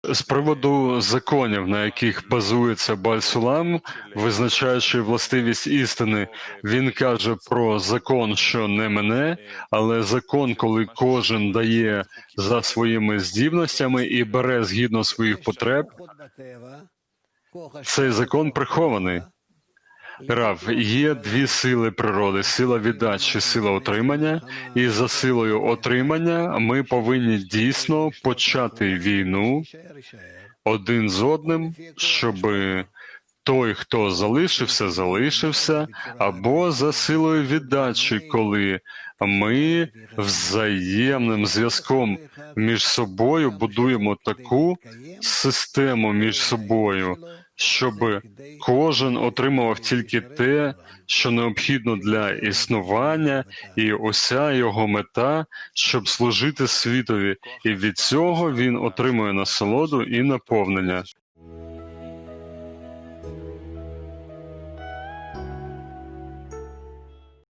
З приводу законів, на яких базується Бааль-Сулам, визначаючи властивість істини, він каже про закон, що не мене, але закон, коли кожен дає за своїми здібностями і бере згідно своїх потреб, цей закон прихований. Рав, є дві сили природи – сила віддачі, сила отримання, і за силою отримання ми повинні дійсно почати війну один з одним, щоб той, хто залишився, залишився, або за силою віддачі, коли ми взаємним зв'язком між собою будуємо таку систему між собою, щоб кожен отримував тільки те, що необхідно для існування, і уся його мета, щоб служити світові, і від цього він отримує насолоду і наповнення.